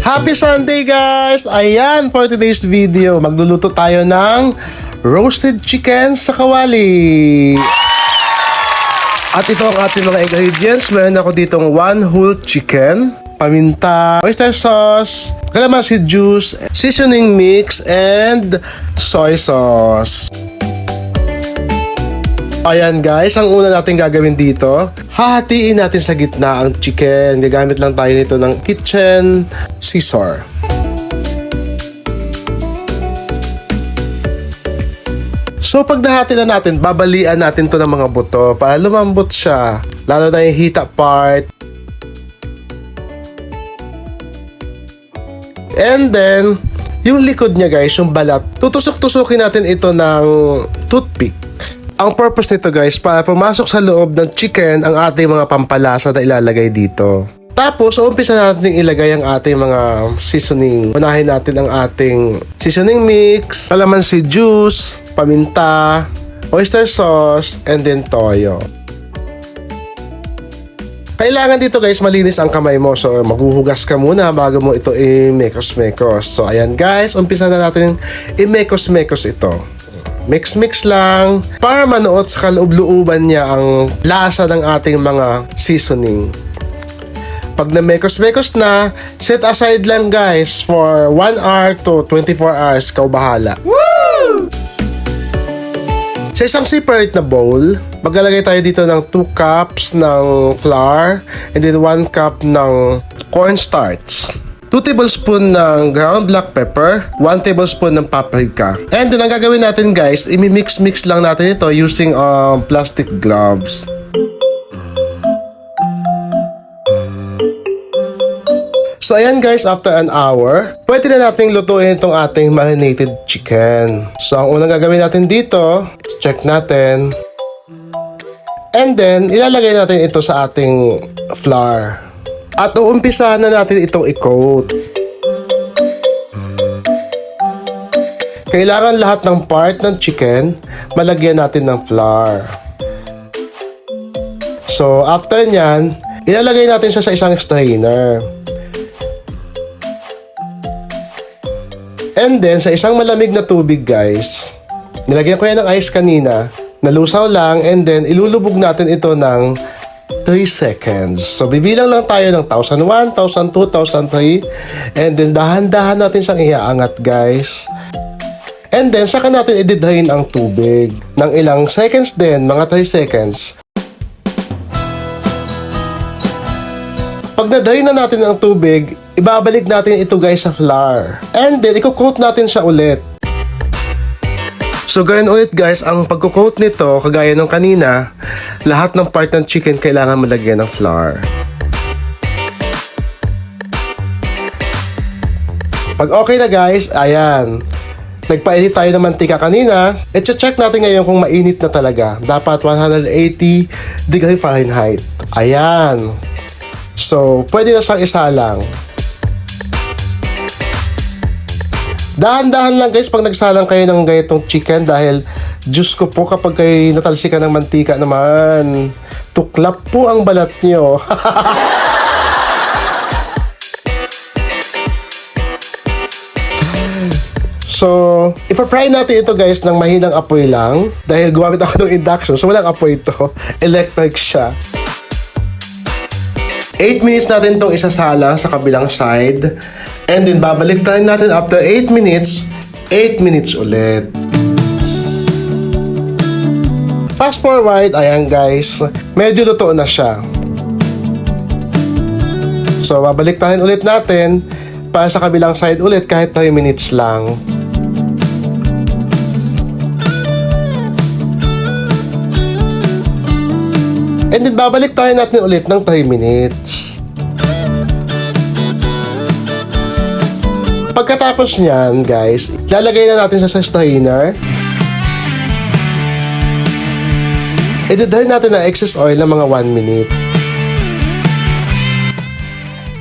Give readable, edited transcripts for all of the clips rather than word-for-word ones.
Happy Sunday guys! Ayan, for today's video, magluluto tayo ng roasted chicken sa kawali. At ito ang ating mga ingredients. Meron ako ditong 1 whole chicken, paminta, oyster sauce, calamansi juice, seasoning mix, and soy sauce. Ayan guys, ang una natin gagawin dito, hahatiin natin sa gitna ang chicken. Gagamit lang tayo nito ng kitchen scissor. So pag nahati na natin, babalian natin to ng mga buto para lumambot siya. Lalo na yung hita part. And then, yung likod niya guys, yung balat, tutusok-tusukin natin ito ng toothpick. Ang purpose nito guys, para pumasok sa loob ng chicken ang ating mga pampalasa na ilalagay dito. Tapos, umpisa natin ilagay ang ating mga seasoning. Unahin natin ang ating seasoning mix, calamansi juice, paminta, oyster sauce, and then toyo. Kailangan dito guys, malinis ang kamay mo. So, maghuhugas ka muna bago mo ito i-mekos-mekos. So, ayan guys, umpisa na natin i-mekos-mekos ito. Mix-mix lang para manuot sa kaloob-looban niya ang lasa ng ating mga seasoning. Pag na-mekos-mekos na, set aside lang guys for 1 hour to 24 hours. Ikaw bahala. Woo! Sa isang separate na bowl, maglalagay tayo dito ng 2 cups ng flour and then 1 cup ng cornstarch. 2 tablespoon ng ground black pepper, 1 tablespoon ng paprika. And then ang gagawin natin guys, imi-mix-mix lang natin ito using plastic gloves. So ayan guys, after an hour, pwede na natin lutuin itong ating marinated chicken. So ang unang gagawin natin dito, check natin. And then, ilalagay natin ito sa ating flour. At uumpisahan na natin itong i-coat. Kailangan lahat ng part ng chicken, malagyan natin ng flour. So, after nyan, ilalagay natin siya sa isang strainer. And then, sa isang malamig na tubig, guys, nilagyan ko yan ng ice kanina, nalusaw lang, and then, ilulubog natin ito ng 3 seconds. So, bibilang lang tayo ng 1,001, 1,002, 1,003, and then, dahan-dahan natin siyang iaangat, guys. And then, saka natin ididhain ang tubig ng ilang seconds din, mga 3 seconds. Pag na-drain na natin ang tubig, ibabalik natin ito guys sa flour. And then, i-coat natin siya ulit. So, ganyan ulit guys, ang pagko-coat nito, kagaya nung kanina, lahat ng part ng chicken kailangan malagyan ng flour. Pag okay na guys, ayan. Nagpainit tayo ng mantika kanina. I-check natin ngayon kung mainit na talaga. Dapat 180 degree Fahrenheit. Ayan. So, pwede na siyang isalang. Dahan-dahan lang guys pag nagsalang kayo ng ganitong chicken dahil Diyos ko po kapag kayo natalsikan ng mantika naman, tuklap po ang balat nyo. So, ipa-fry natin ito guys ng mahinang apoy lang dahil gumamit ako ng induction so walang apoy ito, electric siya. 8 minutes natin itong isasalang sa kabilang side. And then, babalik tayo natin after 8 minutes, 8 minutes ulit. Fast forward, ayan guys, medyo luto na siya. So, babalik tayo ulit natin para sa kabilang side ulit kahit 3 minutes lang. And then, babalik tayo natin ulit ng 3 minutes. Pagkatapos niyan, guys, lalagay na natin siya sa strainer. Ididahil natin ang excess oil ng mga 1 minute.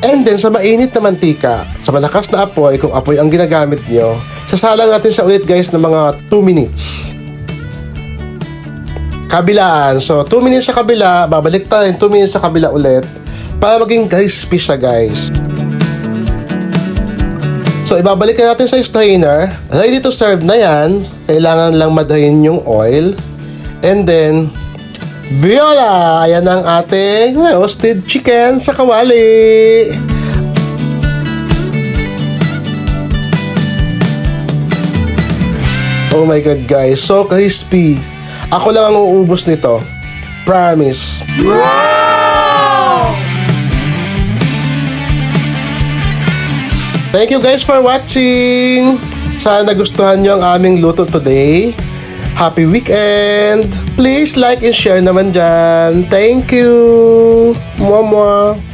And then, sa mainit na mantika, sa malakas na apoy, kung apoy ang ginagamit nyo, sasalang natin siya ulit, guys, ng mga 2 minutes. kabilaan. So, 2 minutes sa kabila, babalik pa rin 2 minutes sa kabila ulit para maging crispy siya, guys. So, ibabalik na natin sa strainer. Ready to serve na yan. Kailangan lang madahin yung oil. And then, voila! Ayan ang ating roasted chicken sa kawali. Oh my God, guys. So crispy. Ako lang ang uubos nito. Promise. Wow! Thank you guys for watching. Sana nagustuhan nyo ang aming luto today. Happy weekend! Please like and share naman dyan. Thank you! Mwah mwah!